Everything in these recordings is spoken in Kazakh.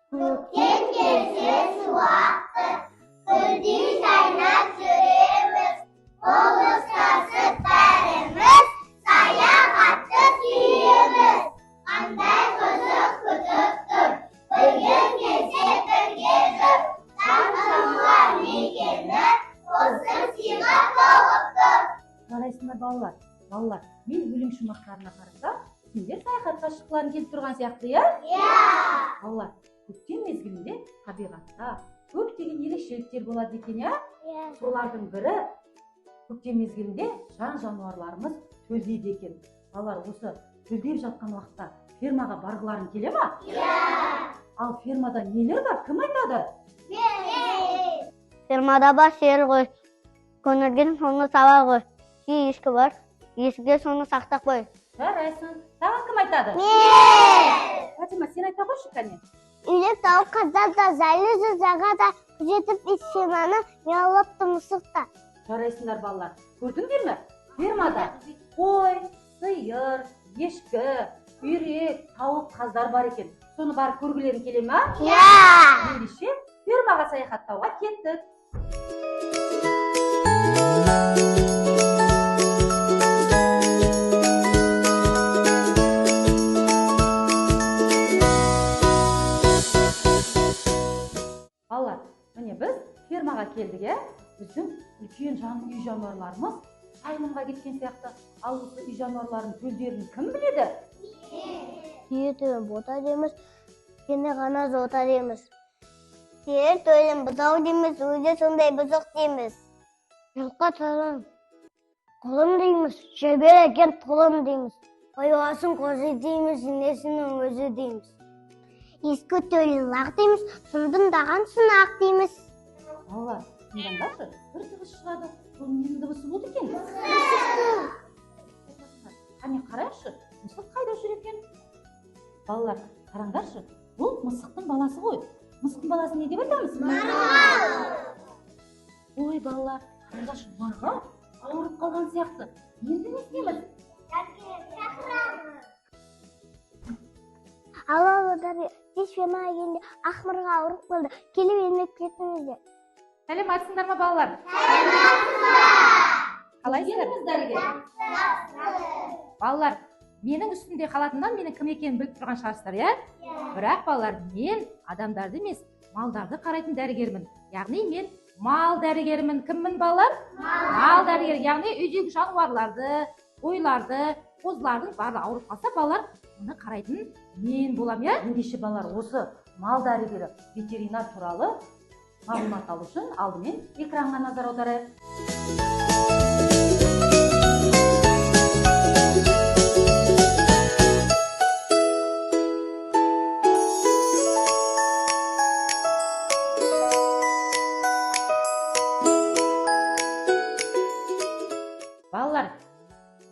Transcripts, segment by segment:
Көктем келсе суақты, гүлдей жайнап жүреміз. Қол ұстасып бәріміз, саяхатты сүйеміз. Қандай қызық күтіп тұр, бірге келсе бірге жүр. Таң мекені осы сыйға толып тұр. Жарайсыңдар балалар, мен өлең шумақтарына қараса, сендер саяхатқа шыққыларың келіп тұрған сияқты, иә? Балалар, көктем мезгілінде табиғатта көптеген ерекшеліктер болады екен, иә? Солардың бірі көктем мезгілінде жан-жануарларымыз төлдейді екен. Балалар, осы төлдеп жатқан уақытта фермаға барғыларың келе ма? Ал фермада нелер бар? Кім айтады? Фермада бар сиыр ғой, көңілген соны сабар ғой. Ешкі бар, ешкіге соны сақтақ қой. Жарайсың. Тағы кім айтады? Фатима, сен айта қойшы кәне. Үйде тауық қазанда зайлы жағада жетіп итшеманы мияулапты мысықта. Жарайсыңдар балалар. Көрдіңдер ме? Фермада қой, сиыр, ешкі, үйрек, тауық, қаздар бар екен. Соны барып көргілерің келе ме? Ендеше фермаға саяхаттауға кеттік. Балалар, міне біз фермаға келдік, біздің үлкен үй жануарларымыз сайлымға кеткен сияқты. Ал осы үй жануарларының төлдерін кім біледі? Сиыр бота дейміз, сені ғана жота дейміз. Сиыр төлін бұзау дейміз, өзі сондай бұзық дейміз. Жылқы төлін құлын дейміз, жебер екен тұлын дейміз. Айуасын қозы дейміз, несінің өзі дейміз. Ескі төлін лақ дейміз, сұндындаған сынақ дейміз. Балалар, тыңдаңдаршы, бір дыбыс шығады. Бұл ненің дыбысы болды екен? Қане қарайшы, мысық қайда жүр екен? Балалар, қараңдаршы, бұл мысықтың баласы ғой. Мысықтың баласы не деп айтамыз? Марғау. Ой, балалар, қараңдаршы, марғау ауырып қалған сияқты. Енді не істейміз? Алалыдар, тез фермаға келді, ақмырға ауырып қалды. Келіп емлеп кетіңіздер. Сәлеметсіңдер ме, балалар? Қалайсыңдар? Балалар, менің үстінде қалатыннан менің кім екенін біліп тұрған шығарсыздар, иә? Бірақ балалар, мен адамдарды емес, малдарды қарайтын дәрігермін. Яғни мен мал дәрігермін. Кіммін, балалар? Мал дәрігер. Яғни үйдегі жануарларды, қойларды, қозылардың барлығы ауырып қалса, балалар, оны қарайтын мен болам, иә? Ендеше балалар, осы мал дәрігері ветеринар туралы мағлұмат алу үшін алдымен экранға назар аударайық. Балалар,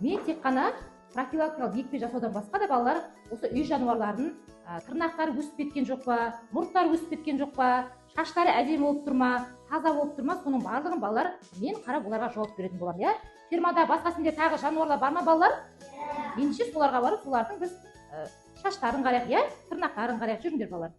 мен тек қана профилактикалық екпе жасаудан басқа да балалар осы үй жануарларының тырнақтары өсіп кеткен жоқ па, мұрттары өсіп кеткен жоқ па, шаштары әдемі болып тұр ма, таза болып тұр ма, соның барлығын балалар мен қарап оларға жауап беретін боламын, иә? Фермада басқа сендер тағы жануарлар бар ма, балалар? Ендеше соларға барып, солардың біз шаштарын қарайық, иә? Тырнақтарын қарайық, жүріңдер, балалар.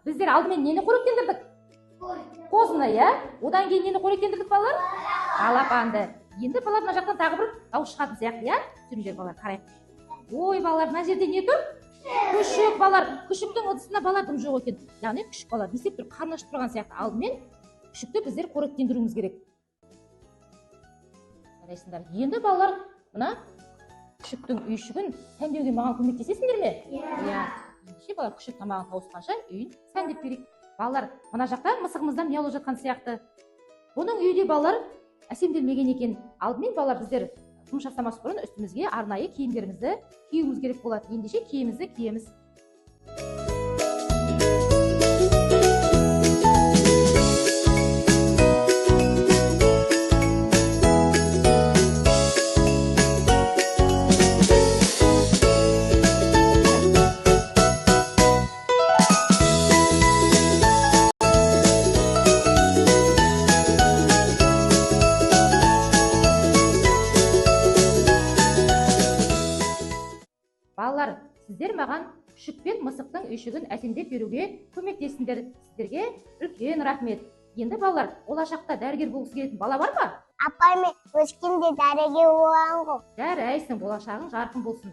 Біздер алдымен нені қоректендірдік? Қозыны, иә? Одан кейін нені қоректендірдік, балалар? Балапанды. Енді балалар мына жақтан тағы бір дауыс шығатын сияқты, иә? Жүріңдер, балалар, қарайық. Ой, балалар, мына жерде не тұр? Күшік, балалар. Күшіктің ыдысында балардың жоқ екен. Яғни күшік, балалар, не істеп тұр? Қарны ашып тұрған сияқты. Алдымен күшікті біздер қоректендіруіміз керек. Қарайсыңдар. Енді балалар, мына күшіктің үйшігін сәндеуге маған көмектесесіңдер ме? Иә. Балалар, күшік тамағын тауысқанша үйін сәндеп берейік. Балалар, мына жақта мысығымыздан мияулап жатқан сияқты. Оның үйде балалар әсемделмеген екен. Алдымен балалар біздер жұмыс жасамас бұрын үстімізге арнайы киімдерімізді киюіміз керек болады. Ендеше киімімізді киеміз. сіздер маған күшік пен мысықтың үйшігін әсемдеп беруге көмектестіңдер. Сіздерге үлкен рахмет. Енді балалар, болашақта дәрігер болғысы келетін бала бар ма? Апай, мен өскенде дәрігер боламын ғой. Жарайсың, болашағың жарқын болсын.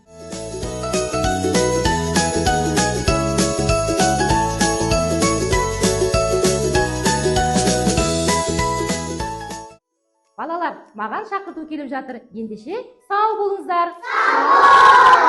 Балалар, маған шақырту келіп жатыр. Ендеше сау болыңыздар.